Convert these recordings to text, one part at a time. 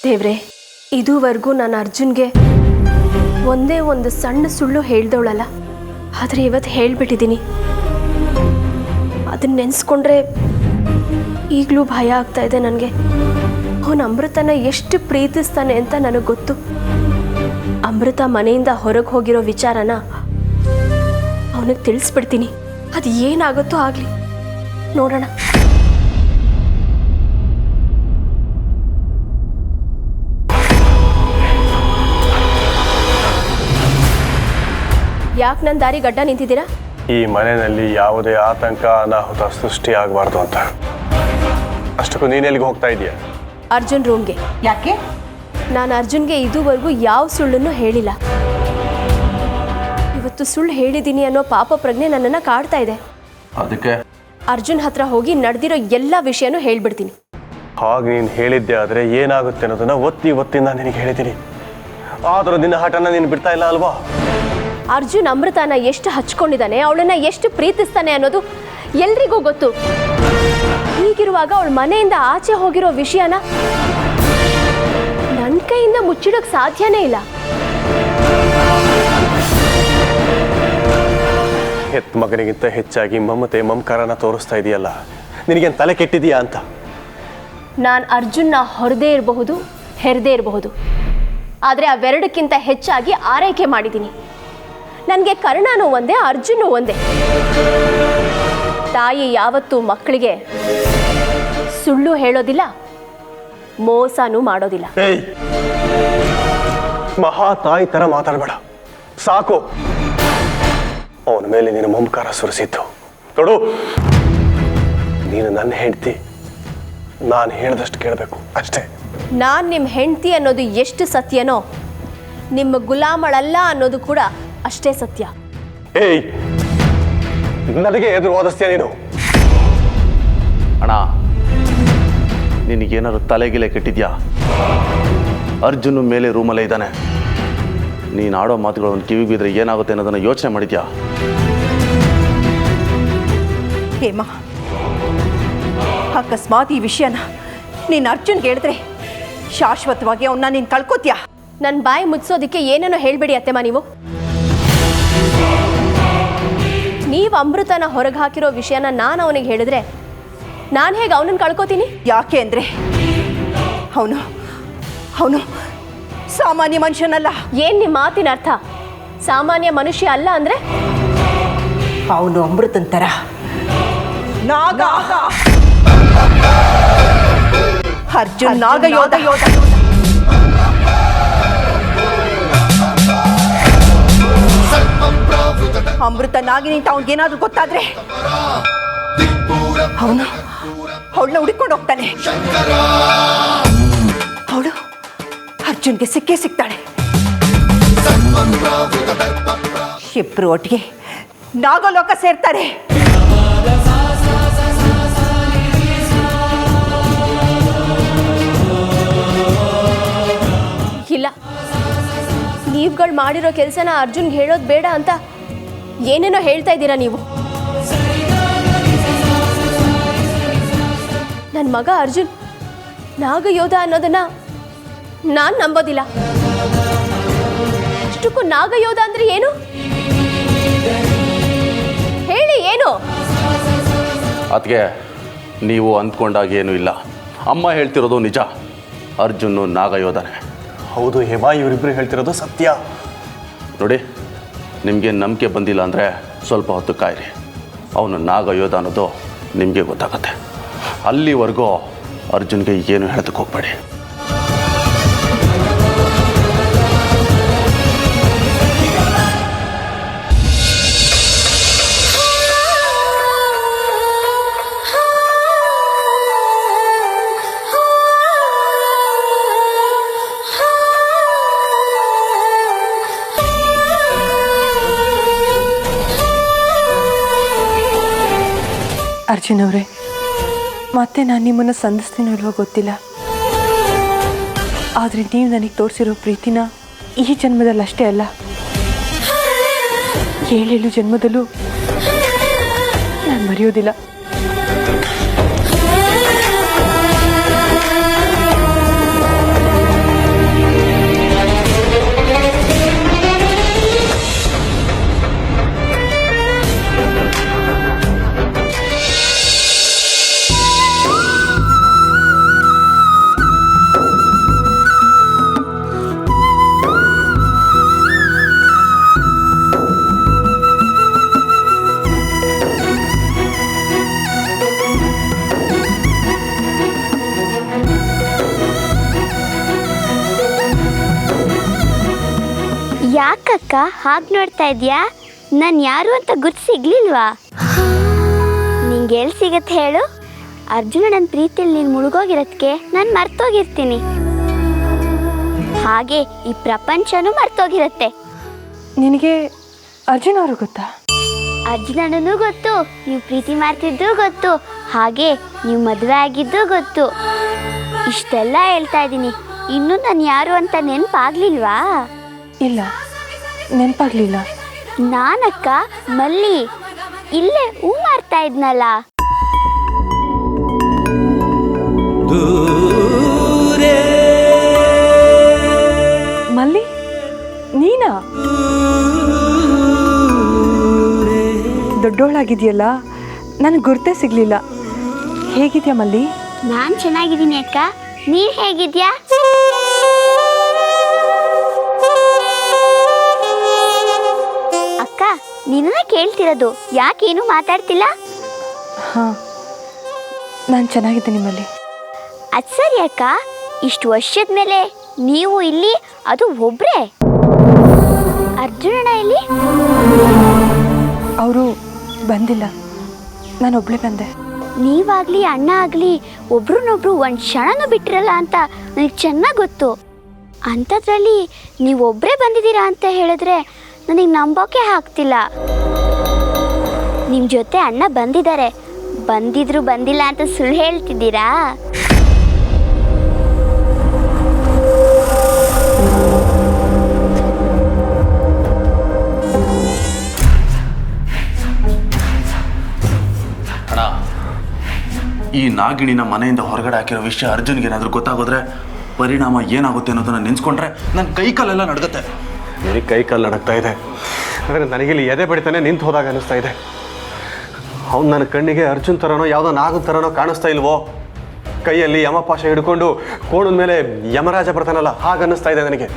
ದೇವ್ರೆ, ಇದುವರೆಗೂ ನಾನು ಅರ್ಜುನ್ಗೆ ಒಂದೇ ಒಂದು ಸಣ್ಣ ಸುಳ್ಳು ಹೇಳ್ದವಳಲ್ಲ, ಆದರೆ ಇವತ್ತು ಹೇಳ್ಬಿಟ್ಟಿದ್ದೀನಿ. ಅದನ್ನ ನೆನೆಸ್ಕೊಂಡ್ರೆ ಈಗಲೂ ಭಯ ಆಗ್ತಾ ಇದೆ ನನಗೆ. ಅವನು ಅಮೃತನ ಎಷ್ಟು ಪ್ರೀತಿಸ್ತಾನೆ ಅಂತ ನನಗೆ ಗೊತ್ತು. ಅಮೃತ ಮನೆಯಿಂದ ಹೊರಗೆ ಹೋಗಿರೋ ವಿಚಾರನ ಅವನಿಗೆ ತಿಳಿಸ್ಬಿಡ್ತೀನಿ. ಅದು ಏನಾಗುತ್ತೋ ಆಗಲಿ, ನೋಡೋಣ. ಯಾಕೆ ನನ್ನ ದಾರಿ ಗಡ್ಡ ನಿಂತಿದ್ದೀರಾ? ಈ ಮನೆಯಲ್ಲಿ ಯಾವುದೇ ಆತಂಕ ಅನಾಹುತ ಸೃಷ್ಟಿ ಆಗಬಾರ್ದು ಅಂತ. ಅಷ್ಟಕ್ಕೂ ನೀನೆಲ್ಲಿಗೆ ಹೋಗ್ತಾ ಇದೀಯಾ? ಅರ್ಜುನ್ ರೂಮ್ಗೆ. ಯಾಕೆ? ನಾನು ಅರ್ಜುನ್ಗೆ ಇದುವರೆಗೂ ಯಾವ ಸುಳ್ಳನ್ನು ಹೇಳಿಲ್ಲ. ಇವತ್ತು ಸುಳ್ಳು ಹೇಳಿದ್ದೀನಿ ಅನ್ನೋ ಪಾಪ ಪ್ರಜ್ಞೆ ನನ್ನನ್ನು ಕಾಡ್ತಾ ಇದೆ. ಅದಕ್ಕೆ ಅರ್ಜುನ್ ಹತ್ರ ಹೋಗಿ ನಡೆದಿರೋ ಎಲ್ಲ ವಿಷಯನೂ ಹೇಳ್ಬಿಡ್ತೀನಿ. ಹಾಗೆ ನೀನು ಹೇಳಿದ್ದೆ ಆದರೆ ಏನಾಗುತ್ತೆ ಅನ್ನೋದನ್ನ ಒತ್ತಿ ನಾನು ನಿನಗೆ ಹೇಳಿದ್ದೀನಿ. ಆದರೂ ನಿನ್ನ ಹಠನ ನೀನು ಬಿಡ್ತಾ ಇಲ್ಲ ಅಲ್ವಾ? ಅರ್ಜುನ್ ಅಮೃತನ ಎಷ್ಟು ಹಚ್ಕೊಂಡಿದ್ದಾನೆ, ಅವಳನ್ನ ಎಷ್ಟು ಪ್ರೀತಿಸ್ತಾನೆ ಅನ್ನೋದು ಎಲ್ರಿಗೂ ಗೊತ್ತು. ಹೀಗಿರುವಾಗ ಅವಳ ಮನೆಯಿಂದ ಆಚೆ ಹೋಗಿರೋ ವಿಷಯನ ನನ್ನ ಕೈಯಿಂದ ಮುಚ್ಚಿಡೋಕೆ ಸಾಧ್ಯನೇ ಇಲ್ಲ. ಹೆತ್ತ ಮಗನಿಗಿಂತ ಹೆಚ್ಚಾಗಿ ಮಮತೆ ಮಮಕಾರನ ತೋರಿಸ್ತಾ ಇದೆಯಲ್ಲ, ನಿನಗೇನು ತಲೆ ಕೆಟ್ಟಿದೆಯಾ ಅಂತ? ನಾನು ಅರ್ಜುನ್ನ ಹೊರದೇ ಇರಬಹುದು, ಹೆರದೇ ಇರಬಹುದು, ಆದರೆ ಅವೆರಡಕ್ಕಿಂತ ಹೆಚ್ಚಾಗಿ ಆರೈಕೆ ಮಾಡಿದ್ದೀನಿ. ನನಗೆ ಕರ್ಣನೂ ಒಂದೇ, ಅರ್ಜುನೂ ಒಂದೇ. ತಾಯಿ ಯಾವತ್ತೂ ಮಕ್ಕಳಿಗೆ ಸುಳ್ಳು ಹೇಳೋದಿಲ್ಲ, ಮೋಸನೂ ಮಾಡೋದಿಲ್ಲ. ಮಹಾ ತಾಯಿ ತರ ಮಾತಾಡಬೇಡ, ಸಾಕು. ಅವನ ಮೇಲೆ ನೀನು ಮಮಕಾರ ಸುರಿಸಿದ್ದು ನೋಡು. ನೀನು ನನ್ನ ಹೆಂಡತಿ, ನಾನು ಹೇಳಿದಷ್ಟು ಕೇಳಬೇಕು ಅಷ್ಟೇ. ನಾನು ನಿಮ್ಮ ಹೆಂಡತಿ ಅನ್ನೋದು ಎಷ್ಟು ಸತ್ಯನೋ, ನಿಮ್ಮ ಗುಲಾಮಳಲ್ಲ ಅನ್ನೋದು ಕೂಡ ಅಷ್ಟೇ ಸತ್ಯ. ಏಯ್, ನನಗೆ ಎದುರು ವಾದಿಸ್ತೀಯ ನೀನು? ಅಣ್ಣ, ನಿನಗೇನಾದ್ರು ತಲೆಗಿಲೆ ಕೆಟ್ಟಿದ್ಯಾ? ಅರ್ಜುನ್ ಮೇಲೆ ರೂಮಲ್ಲೇ ಇದ್ದಾನೆ. ನೀನು ಆಡೋ ಮಾತುಗಳನ್ನು ಕಿವಿಗೆ ಬಿದ್ದರೆ ಏನಾಗುತ್ತೆ ಅನ್ನೋದನ್ನು ಯೋಚನೆ ಮಾಡಿದ್ಯಾ? ಹೇಮಾ, ಅಕಸ್ಮಾತ್ ಈ ವಿಷಯನ ನೀನು ಅರ್ಜುನ್ಗೆ ಹೇಳಿದ್ರೆ ಶಾಶ್ವತವಾಗಿ ಅವನ್ನ ನೀನು ಕಳ್ಕೊತ್ಯಾ? ನನ್ನ ಬಾಯಿ ಮುಚ್ಚೋದಕ್ಕೆ ಏನೇನೋ ಹೇಳ್ಬೇಡಿ ಅತ್ತೆಮ್ಮ. ನೀವು ಅಮೃತನ ಹೊರಗೆ ಹಾಕಿರೋ ವಿಷಯನ ನಾನು ಅವನಿಗೆ ಹೇಳಿದ್ರೆ ನಾನು ಹೇಗೆ ಅವನನ್ನು ಕಳ್ಕೊತೀನಿ? ಯಾಕೆ ಅಂದರೆ ಅವನು ಸಾಮಾನ್ಯ ಮನುಷ್ಯನಲ್ಲ. ಏನು ನಿಮ್ಮ ಮಾತಿನ ಅರ್ಥ? ಸಾಮಾನ್ಯ ಮನುಷ್ಯ ಅಲ್ಲ ಅಂದರೆ? ಅವನು ಅಮೃತನ್ ಥರ ನಾಗ. ಅರ್ಜುನ್ ನಾಗ ಯೋಧ. ಅಮೃತ ನಾಗಿನಿ ಅಂತ ಅವನಿಗೇನಾದ್ರೂ ಗೊತ್ತಾದ್ರೆ ಅವಳನ್ನ ಹುಡುಕೊಂಡು ಹೋಗ್ತಾನೆ. ಅವಳು ಅರ್ಜುನ್ಗೆ ಸಿಕ್ಕೇ ಸಿಗ್ತಾಳೆ. ಇಬ್ರು ಒಟ್ಟಿಗೆ ನಾಗಲೋಕ ಸೇರ್ತಾರೆ. ಇಲ್ಲ, ನೀವುಗಳು ಮಾಡಿರೋ ಕೆಲಸನ ಅರ್ಜುನ್ಗೆ ಹೇಳೋದು ಬೇಡ ಅಂತ ಏನೇನೋ ಹೇಳ್ತಾ ಇದ್ದೀರಾ ನೀವು. ನನ್ನ ಮಗ ಅರ್ಜುನ್ ನಾಗಯೋಧ ಅನ್ನೋದನ್ನ ನಾನು ನಂಬೋದಿಲ್ಲ. ಅಷ್ಟಕ್ಕೂ ನಾಗಯೋಧ ಅಂದ್ರೆ ಏನು ಹೇಳಿ? ಏನು? ಅದಕ್ಕೆ ನೀವು ಅಂದ್ಕೊಂಡಾಗ ಏನೂ ಇಲ್ಲ. ಅಮ್ಮ ಹೇಳ್ತಿರೋದು ನಿಜ. ಅರ್ಜುನ್ ನಾಗಯೋಧನೆ. ಹೌದು ಹೇಮಾ, ಇವರಿಬ್ಬರು ಹೇಳ್ತಿರೋದು ಸತ್ಯ. ನೋಡಿ, ನಿಮಗೆ ನಂಬಿಕೆ ಬಂದಿಲ್ಲ ಅಂದರೆ ಸ್ವಲ್ಪ ಹೊತ್ತು ಕಾಯಿರಿ. ಅವನು ನಾಗಯೋಧ ಅನ್ನೋದು ನಿಮಗೆ ಗೊತ್ತಾಗುತ್ತೆ. ಅಲ್ಲಿವರೆಗೂ ಅರ್ಜುನ್ಗೆ ಏನು ಹೇಳೋದಕ್ಕೆ ಹೋಗ್ಬೇಡಿ. ಅರ್ಜುನ್ ಅವರೇ, ಮತ್ತೆ ನಾನು ನಿಮ್ಮನ್ನು ಸಂಧಿಸ್ತೀನೋ ಇಲ್ವೋ ಗೊತ್ತಿಲ್ಲ, ಆದರೆ ನೀವು ನನಗೆ ತೋರಿಸಿರೋ ಪ್ರೀತಿನ ಈ ಜನ್ಮದಲ್ಲಿ ಅಷ್ಟೇ ಅಲ್ಲ, 7 ಜನ್ಮದಲ್ಲೂ ನಾನು ಮರೆಯೋದಿಲ್ಲ. ಯಾಕಕ್ಕ ಹಾಗೆ ನೋಡ್ತಾ ಇದೀಯಾ? ನಾನು ಯಾರು ಅಂತ ಗುರ್ತು ಸಿಗ್ಲಿಲ್ವಾ? ನಿಂಗೆ ಎಲ್ಲಿ ಸಿಗತ್ತೆ ಹೇಳು? ಅರ್ಜುನ ನನ್ನ ಪ್ರೀತಿಯಲ್ಲಿ ನೀನು ಮುಳುಗೋಗಿರೋದಕ್ಕೆ ನಾನು ಮರ್ತೋಗಿರ್ತೀನಿ. ಹಾಗೆ ಈ ಪ್ರಪಂಚನೂ ಮರ್ತೋಗಿರುತ್ತೆ. ನಿನಗೆ ಅರ್ಜುನ್ ಅವರು ಗೊತ್ತಾ? ಅರ್ಜುನನೂ ಗೊತ್ತು, ನೀವು ಪ್ರೀತಿ ಮಾಡ್ತಿದ್ದು ಗೊತ್ತು, ಹಾಗೆ ನೀವು ಮದುವೆ ಆಗಿದ್ದು ಗೊತ್ತು. ಇಷ್ಟೆಲ್ಲ ಹೇಳ್ತಾ ಇದ್ದೀನಿ, ಇನ್ನೂ ನಾನು ಯಾರು ಅಂತ ನೆನಪಾಗ್ಲಿಲ್ವಾ? ಇಲ್ಲ, ನೆನಪಾಗ್ಲಿಲ್ಲ. ನಾನಕ್ಕ ಮಲ್ಲಿ, ಇಲ್ಲೇ ಹೂ ಮಾಡ್ತಾ ಇದ್ನಲ್ಲ. ಮಲ್ಲಿ, ನೀನಾ? ದೊಡ್ಡೋಳಾಗಿದೆಯಲ್ಲ, ನನಗೆ ಗುರ್ತೇ ಸಿಗ್ಲಿಲ್ಲ. ಹೇಗಿದ್ಯಾ ಮಲ್ಲಿ? ನಾನು ಚೆನ್ನಾಗಿದ್ದೀನಿ ಅಕ್ಕ, ನೀನು ಹೇಗಿದ್ಯಾ? ಅಕ್ಕ, ನಿನ್ನ ಕೇಳ್ತಿರೋದು, ಯಾಕೇನು ಮಾತಾಡ್ತಿಲ್ಲ? ಹಾಂ, ನಾನು ಚೆನ್ನಾಗಿದ್ದೀನಿ ಮಲ್ಲಿ. ಅದು ಸರಿ ಅಕ್ಕ, ಇಷ್ಟು ವರ್ಷದ ಮೇಲೆ ನೀವು ಇಲ್ಲಿ, ಅದು ಒಬ್ರೇ? ಅರ್ಜುನಣ್ಣ ಇಲ್ಲಿ? ಅವರು ಬಂದಿಲ್ಲ, ನಾನು ಒಬ್ಳೇ ಬಂದೆ. ನೀವಾಗಲಿ ಅಣ್ಣ ಆಗಲಿ ಒಬ್ರನ್ನೊಬ್ರು ಒಂದು ಕ್ಷಣನೂ ಬಿಟ್ಟಿರಲ್ಲ ಅಂತ ನನಗೆ ಚೆನ್ನಾಗಿ ಗೊತ್ತು. ಅಂಥದ್ರಲ್ಲಿ ನೀವು ಒಬ್ಬರೇ ಬಂದಿದ್ದೀರಾ ಅಂತ ಹೇಳಿದ್ರೆ ನನಗೆ ನಂಬೋಕೆ ಆಗ್ತಿಲ್ಲ. ನಿಮ್ಮ ಜೊತೆ ಅಣ್ಣ ಬಂದಿದ್ದಾರೆ, ಬಂದಿದ್ರು ಬಂದಿಲ್ಲ ಅಂತ ಸುಳ್ಳು ಹೇಳ್ತಿದ್ದೀರಾ? ಅಣ್ಣ, ಈ ನಾಗಿಣಿನ ಮನೆಯಿಂದ ಹೊರಗಡೆ ಹಾಕಿರೋ ವಿಷಯ ಅರ್ಜುನ್ಗೆ ಏನಾದರೂ ಗೊತ್ತಾಗೋದ್ರೆ ಪರಿಣಾಮ ಏನಾಗುತ್ತೆ ಅನ್ನೋದನ್ನ ನೆನೆಸ್ಕೊಂಡ್ರೆ ನನ್ನ ಕೈ ಕಾಲೆಲ್ಲ ನಡ್ಗತ್ತೆ. ನಿನಗೆ ಕೈ ಕಾಲು ನಡಕ್ತಾ ಇದೆ, ಅಂದರೆ ನನಗಿಲ್ಲಿ ಎದೆ ಬಡಿತಾನೆ ನಿಂತು ಹೋದಾಗ ಅನ್ನಿಸ್ತಾ ಇದೆ. ಅವ್ನು ನನ್ನ ಕಣ್ಣಿಗೆ ಅರ್ಜುನ್ ಥರನೋ ಯಾವುದೋ ನಾಗನ ಥರನೋ ಕಾಣಿಸ್ತಾ ಇಲ್ವೋ? ಕೈಯಲ್ಲಿ ಯಮಪಾಶ ಹಿಡ್ಕೊಂಡು ಕೋಣದ ಮೇಲೆ ಯಮರಾಜ ಬರ್ತಾನಲ್ಲ, ಹಾಗನ್ನಿಸ್ತಾ ಇದೆ ನನಗೆ.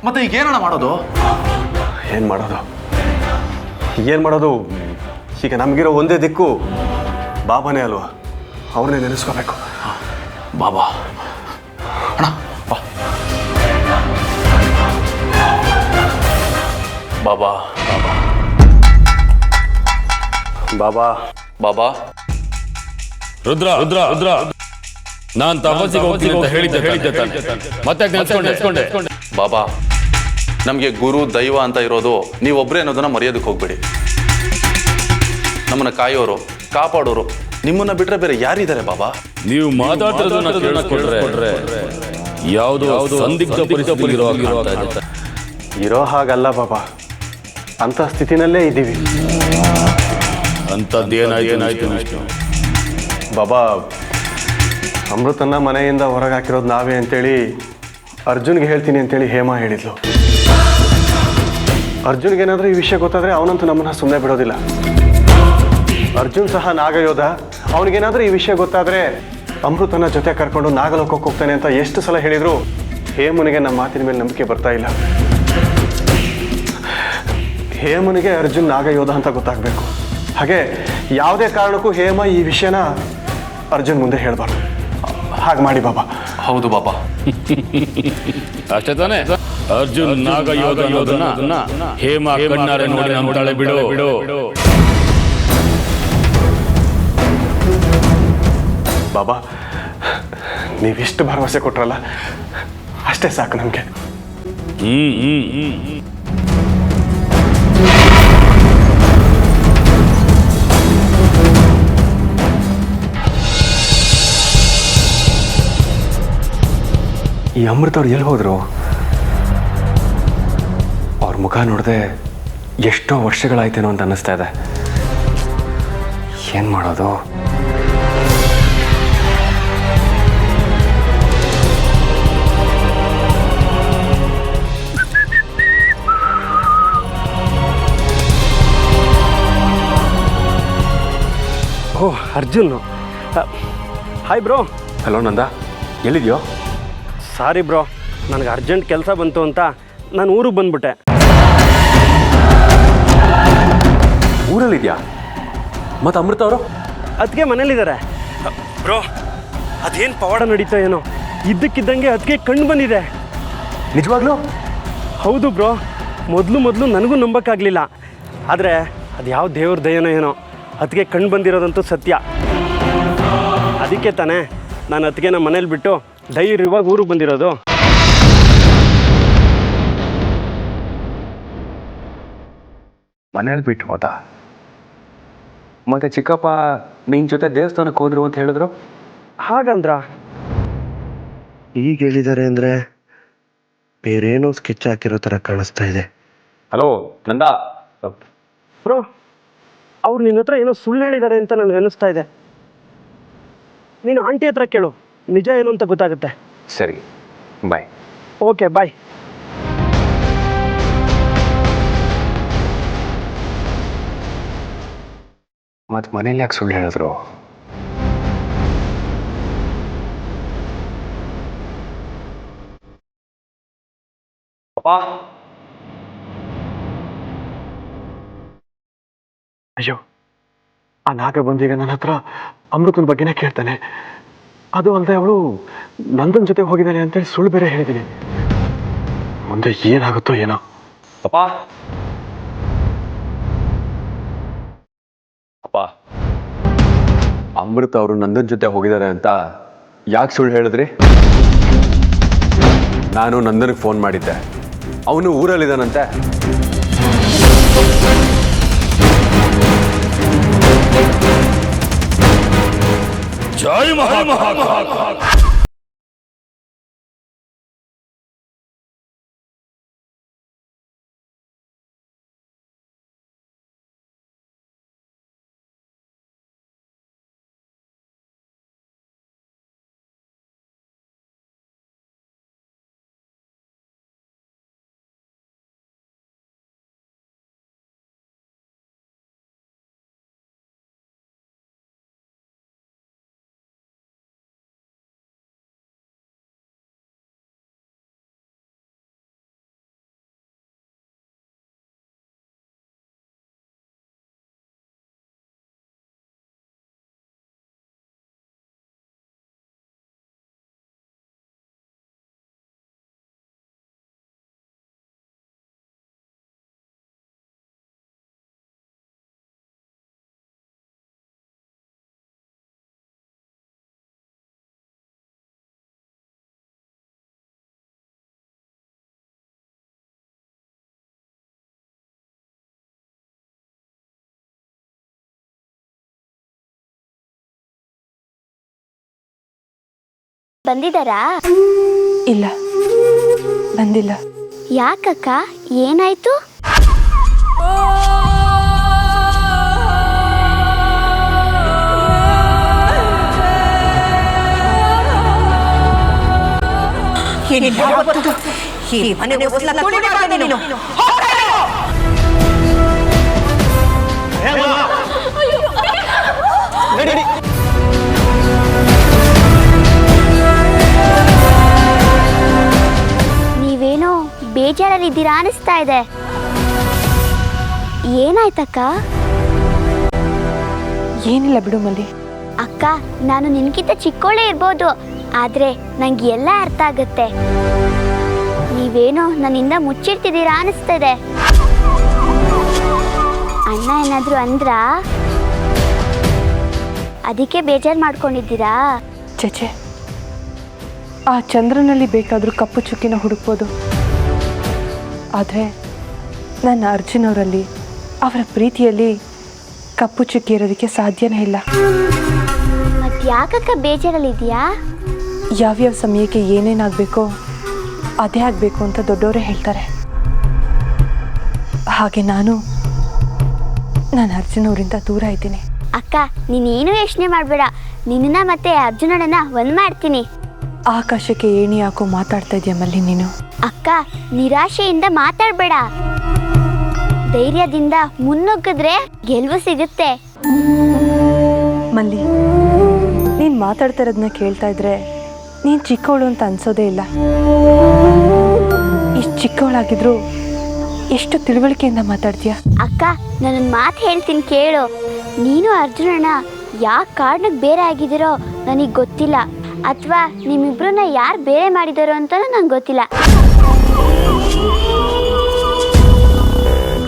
ಮತ್ತೆ ಈಗ ಏನಣ್ಣ ಮಾಡೋದು? ಏನು ಮಾಡೋದು? ಈಗ ನಮಗಿರೋ ಒಂದೇ ದಿಕ್ಕು ಬಾಬಾನೇ ಅಲ್ವಾ, ಅವ್ರನ್ನೇ ನೆನೆಸ್ಕೋಬೇಕು. ಬಾಬಾ ಅಣ್ಣ, ಬಾ. ಬಾಬಾ ಬಾಬಾ ಬಾಬಾ ರುದ್ರ ರುದ್ರ ರುದ್ರ ನಾನ್ ತಪಸ್ಸಿಗೆ ಹೋಗ್ತೀನಿ ಅಂತ ಹೇಳಿದ್ದೆ ತಾನೆ, ಮತ್ತೆ ನೆನ್ಸ್ಕೊಂಡೆ. ಬಾಬಾ, ನಮಗೆ ಗುರು ದೈವ ಅಂತ ಇರೋದು ನೀವೊಬ್ಬರೇ ಅನ್ನೋದನ್ನ ಮರೆಯೋದಕ್ಕೆ ಹೋಗ್ಬೇಡಿ. ನಮ್ಮನ್ನ ಕಾಯೋರು, ಕಾಪಾಡೋರು ನಿಮ್ಮನ್ನ ಬಿಟ್ರೆ ಬೇರೆ ಯಾರಿದ್ದಾರೆ ಬಾಬಾ? ನೀವು ಮಾತಾಡ್ತಿರೋದನ್ನ ಕೇಳಿಸ್ಕೊಂಡ್ರೆ ಯಾವುದೋ ಸಂದಿಗ್ಧ ಪರಿಸ್ಥಿತಿ ಇರೋ ಹಾಗಲ್ಲ ಬಾಬಾ, ಅಂಥ ಸ್ಥಿತಿನಲ್ಲೇ ಇದ್ದೀವಿ. ಅಂಥದ್ದೇನಾಯ್ತು ವಿಷ್ಣು? ಬಾಬಾ, ಅಮೃತನ್ನ ಮನೆಯಿಂದ ಹೊರಗೆ ಹಾಕಿರೋದು ನಾವೇ ಅಂತೇಳಿ ಅರ್ಜುನ್ಗೆ ಹೇಳ್ತೀನಿ ಅಂತೇಳಿ ಹೇಮಾ ಹೇಳಿದ್ಲು. ಅರ್ಜುನ್ಗೇನಾದರೂ ಈ ವಿಷಯ ಗೊತ್ತಾದರೆ ಅವನಂತೂ ನಮ್ಮನ್ನ ಸುಮ್ಮನೆ ಬಿಡೋದಿಲ್ಲ. ಅರ್ಜುನ್ ಸಹ ನಾಗಯೋಧ, ಅವನಿಗೇನಾದರೂ ಈ ವಿಷಯ ಗೊತ್ತಾದರೆ ಅಮೃತನ ಜೊತೆ ಕರ್ಕೊಂಡು ನಾಗಲೋಕಕ್ಕೆ ಹೋಗ್ತಾನೆ ಅಂತ ಎಷ್ಟು ಸಲ ಹೇಳಿದ್ರು ಹೇಮನಿಗೆ ನಮ್ಮ ಮಾತಿನ ಮೇಲೆ ನಂಬಿಕೆ ಬರ್ತಾ ಇಲ್ಲ. ಹೇಮನಿಗೆ ಅರ್ಜುನ್ ನಾಗಯೋಧ ಅಂತ ಗೊತ್ತಾಗಬೇಕು. ಹಾಗೆ ಯಾವುದೇ ಕಾರಣಕ್ಕೂ ಹೇಮ ಈ ವಿಷಯನ ಅರ್ಜುನ್ ಮುಂದೆ ಹೇಳಬಾರ್ದು. ಹಾಗೆ ಮಾಡಿ ಬಾಬಾ. ಹೌದು ಬಾಬಾ. ಅಷ್ಟೇ ತಾನೆ? ಅರ್ಜುನ್ ನಾಗ ಯೋಧ ಅನ್ನೋದನ್ನ ಹೇಮ ಕಣ್ಣಾರೆ ನೋಡಿ ನಂಬ್ತಾಳೆ. ಬಿಡು. ಬಾಬಾ, ನೀವಿಷ್ಟು ಭರವಸೆ ಕೊಟ್ರಲ್ಲ, ಅಷ್ಟೇ ಸಾಕು ನಮಗೆ. ಈ ಅಮೃತ ಅವ್ರು ಎಲ್ಲಿ ಹೋದ್ರು? ಅವ್ರ ಮುಖ ನೋಡಿದೆ ಎಷ್ಟೋ ವರ್ಷಗಳಾಯ್ತೇನೋ ಅಂತ ಅನ್ನಿಸ್ತಾ ಇದೆ. ಏನು ಮಾಡೋದು? Oh, Arjun. Hi bro. Hello Nanda, ಎಲ್ಲಿದೆಯೋ? ಸಾರಿ ಬ್ರೋ, ನನಗೆ ಅರ್ಜೆಂಟ್ ಕೆಲಸ ಬಂತು ಅಂತ ನಾನು ಊರಿಗೆ ಬಂದ್ಬಿಟ್ಟೆ. ಊರಲ್ಲಿದ್ಯಾ? ಮತ್ತು ಅಮೃತ ಅವರು? ಅದಕ್ಕೆ ಮನೇಲಿದ್ದಾರೆ ಬ್ರೋ. ಅದೇನು ಪವಾಡ ನಡೀತೋ ಏನೋ, ಇದ್ದಕ್ಕಿದ್ದಂಗೆ ಅದಕ್ಕೆ ಕಣ್ಣು ಬಂದಿದೆ. ನಿಜವಾಗ್ಲೂ? ಹೌದು ಬ್ರೋ, ಮೊದಲು ನನಗೂ ನಂಬಕ್ಕಾಗಲಿಲ್ಲ. ಆದರೆ ಅದು ಯಾವ ದೇವ್ರ ದಯನೋ ಏನೋ ಅದಕ್ಕೆ ಕಣ್ಣು ಬಂದಿರೋದಂತೂ ಸತ್ಯ. ಅದಕ್ಕೆ ತಾನೇ ನಾನು ಅದಕ್ಕೆ ನಮ್ಮ ಮನೇಲಿ ಬಿಟ್ಟು ಧೈರ್ಯವಾಗಿ ಊರಿಗೆ ಬಂದಿರೋದು. ಮನೇಲಿ ಬಿಟ್ಟು ಹೋದ. ಮತ್ತೆ ಚಿಕ್ಕಪ್ಪ ನಿನ್ನ ಜೊತೆ ದೇವಸ್ಥಾನಕ್ಕೆ ಹೋದ್ರು ಅಂತ ಹೇಳಿದ್ರು. ಹಾಗಂದ್ರ ಈಗ ಹೇಳಿದ್ದಾರೆ ಅಂದರೆ ಬೇರೇನೋ ಸ್ಕೆಚ್ ಹಾಕಿರೋ ಥರ ಕಾಣಿಸ್ತಾ ಇದೆ. ಹಲೋ ನಂದ, ಬ್ರೋ, ಅವ್ರು ನಿನ್ನ ಹತ್ರ ಏನೋ ಸುಳ್ಳು ಹೇಳಿದ್ದಾರೆ ಅಂತ ನನಗೆ ಅನ್ನಿಸ್ತಾ ಇದೆ. ನೀನು ಆಂಟಿ ಹತ್ರ ಕೇಳು, ನಿಜ ಏನು ಅಂತ ಗೊತ್ತಾಗುತ್ತೆ. ಸರಿ, ಬಾಯ್. ಓಕೆ, ಬಾಯ್. ಮತ್ತು ಮನೇಲಿ ಯಾಕೆ ಸುಳ್ಳು ಹೇಳಿದ್ರು? ಅಯ್ಯೋ, ಆ ನಾಗ ಬಂದೀಗ ನನ್ನ ಹತ್ರ ಅಮೃತನ ಬಗ್ಗೆನೇ ಕೇಳ್ತಾನೆ. ಅದು ಅಲ್ಲದೆ ಅವಳು ನಂದನ್ ಜೊತೆ ಹೋಗಿದ್ದಾನೆ ಅಂತೇಳಿ ಸುಳ್ಳು ಬೇರೆ ಹೇಳಿದ್ದೀನಿ. ಮುಂದೆ ಏನಾಗುತ್ತೋ ಏನೋ. ಅಪ್ಪ ಅಪ್ಪ, ಅಮೃತ ಅವರು ನಂದನ್ ಜೊತೆ ಹೋಗಿದ್ದಾರೆ ಅಂತ ಯಾಕೆ ಸುಳ್ಳು ಹೇಳಿದ್ರಿ? ನಾನು ನಂದನ್ಗೆ ಫೋನ್ ಮಾಡಿದ್ದೆ, ಅವನು ಊರಲ್ಲಿದ್ದಾನಂತೆ. ಜೈ ಮಹಾಕಾಳ. ಬಂದಿದ್ದಾರಾ? ಇಲ್ಲ, ಬಂದಿಲ್ಲ. ಯಾಕಕ್ಕ, ಏನಾಯ್ತು? ನೀವೇನೋ ಬೇಜಾರಲ್ಲಿದ್ದೀರಾ ಅನಿಸ್ತಾ ಇದೆ. ಏನಾಯ್ತಕ್ಕ? ಏನಿಲ್ಲ ಬಿಡು ಮಲ್ಲಿ. ಅಕ್ಕ, ನಾನು ನಿನ್ಗಿಂತ ಚಿಕ್ಕೋಳೇ ಇರ್ಬೋದು, ಆದ್ರೆ ನಂಗೆ ಎಲ್ಲ ಅರ್ಥ ಆಗುತ್ತೆ. ನೀವೇನೋ ನನ್ನಿಂದ ಮುಚ್ಚಿಡ್ತಿದ್ದೀರಾ ಅನಿಸ್ತದೆ. ಅಣ್ಣ ಏನಾದ್ರು ಅಂದ್ರ? ಅದಕ್ಕೆ ಬೇಜಾರು ಮಾಡ್ಕೊಂಡಿದ್ದೀರಾ? ಚಚೆ, ಆ ಚಂದ್ರನಲ್ಲಿ ಬೇಕಾದರೂ ಕಪ್ಪು ಚುಕ್ಕಿನ ಹುಡುಕ್ಬೋದು, ಆದರೆ ನನ್ನ ಅರ್ಜುನ್ ಅವರಲ್ಲಿ, ಅವರ ಪ್ರೀತಿಯಲ್ಲಿ ಕಪ್ಪು ಚುಕ್ಕಿ ಇರೋದಕ್ಕೆ ಸಾಧ್ಯನೇ ಇಲ್ಲ. ಮತ್ತೆ ಯಾಕಕ್ಕ ಬೇಜಾರಲ್ಲಿದೆಯಾ? ಯಾವ್ಯಾವ ಸಮಯಕ್ಕೆ ಏನೇನಾಗಬೇಕೋ ಅದೇ ಆಗಬೇಕು ಅಂತ ದೊಡ್ಡವರೇ ಹೇಳ್ತಾರೆ. ಹಾಗೆ ನಾನು ಅರ್ಜುನ್ ಅವರಿಂದ ದೂರ ಇದ್ದೀನಿ. ಅಕ್ಕ, ನೀನೇನು ಯೋಚನೆ ಮಾಡಬೇಡ, ನಿನ್ನ ಮತ್ತೆ ಅರ್ಜುನಣ್ಣನ ಒಂದು ಮಾಡ್ತೀನಿ. ಆಕಾಶಕ್ಕೆ ಏಣಿ ಹಾಕೋ ಮಾತಾಡ್ತಾ ಇದೆಯಾ ಮಲ್ಲಿ ನೀನು? ಅಕ್ಕ, ನಿರಾಶೆಯಿಂದ ಮಾತಾಡಬೇಡ, ಧೈರ್ಯದಿಂದ ಮುನ್ನುಗ್ಗಿದ್ರೆ ಗೆಲುವು ಸಿಗುತ್ತೆ. ಮಲ್ಲಿ, ನೀನು ಮಾತಾಡ್ತಾ ಇರೋದನ್ನ ಕೇಳ್ತಾ ಇದ್ರೆ ನೀನು ಚಿಕ್ಕವಳು ಅಂತ ಅನ್ಸೋದೇ ಇಲ್ಲ. ಇಷ್ಟು ಚಿಕ್ಕವಳಾಗಿದ್ರು ಎಷ್ಟು ತಿಳುವಳಿಕೆಯಿಂದ ಮಾತಾಡ್ತೀಯ. ಅಕ್ಕ, ನಾನೊಂದು ಮಾತು ಹೇಳ್ತೀನಿ ಕೇಳು. ನೀನು ಅರ್ಜುನಣ್ಣ ಯಾವ ಕಾರಣಕ್ಕೆ ಬೇರೆ ಆಗಿದ್ದೀರೋ ನನಗೆ ಗೊತ್ತಿಲ್ಲ, ಅಥವಾ ನಿಮ್ಮಿಬ್ರನ್ನ ಯಾರು ಬೇರೆ ಮಾಡಿದಾರೋ ಅಂತಲೂ ನಂಗೆ ಗೊತ್ತಿಲ್ಲ.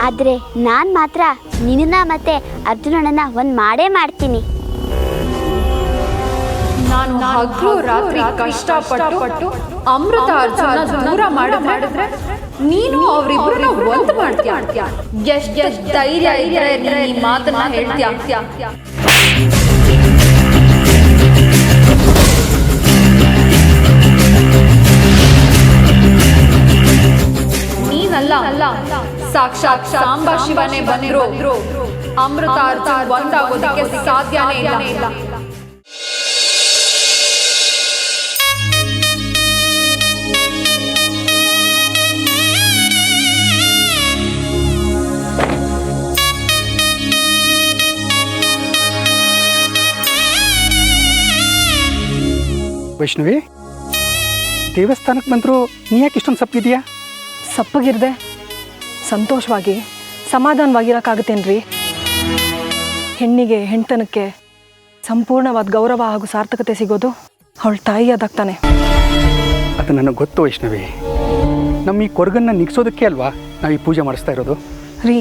ಆದರೆ ನಾನು ಮಾತ್ರ ನಿನ್ನ ಮತ್ತೆ ಅರ್ಜುನಣ್ಣನ ಒಂದು ಮಾಡೇ ಮಾಡ್ತೀನಿ. ನಾನು ಹಗಲು ರಾತ್ರಿ ಕಷ್ಟಪಟ್ಟು ಅಮೃತ ಅರ್ಜುನ ದೂರ ಮಾಡಿದ್ರೆ ನೀನು ಅವರಿಬ್ಬರನ್ನ ಒಂದು ಮಾಡ್ತೀಯ. ಎಷ್ಟು ಧೈರ್ಯ ಇದ್ರೆ ನೀನು ಈ ಮಾತನ್ನ ಹೇಳ್ತೀಯ? ನೀನಲ್ಲ, ಸಾಕ್ಷಾತ್ ಸಾಂಬ ಶಿವನೇ ಬಂದ್ರು ಅಮೃತ ಅರ್ಜುನ್ ಒಂದಾಗೋದಕ್ಕೆ ಸಾಧ್ಯನೇ ಇಲ್ಲ. ವೈಷ್ಣವಿ, ದೇವಸ್ಥಾನಕ್ಕೆ ಬಂದರೂ ನೀ ಯಾಕೆ ಇಷ್ಟೊಂದು ಸಪ್ಪಗಿದೆಯಾ? ಸಪ್ಪಗಿರ್ದೆ ಸಂತೋಷವಾಗಿ ಸಮಾಧಾನವಾಗಿರೋಕ್ಕಾಗುತ್ತೇನ್ರಿ? ಹೆಣ್ಣಿಗೆ ಹೆಣ್ತನಕ್ಕೆ ಸಂಪೂರ್ಣವಾದ ಗೌರವ ಹಾಗೂ ಸಾರ್ಥಕತೆ ಸಿಗೋದು ಅವಳ ತಾಯಿ ಆದಾಗ್ತಾನೆ. ಅದು ನನಗೆ ಗೊತ್ತು ವೈಷ್ಣವಿ. ನಮ್ಮ ಈ ಕೊರಗನ್ನು ನಿಗ್ಸೋದಕ್ಕೆ ಅಲ್ವಾ ನಾವು ಈ ಪೂಜೆ ಮಾಡಿಸ್ತಾ ಇರೋದು? ರೀ,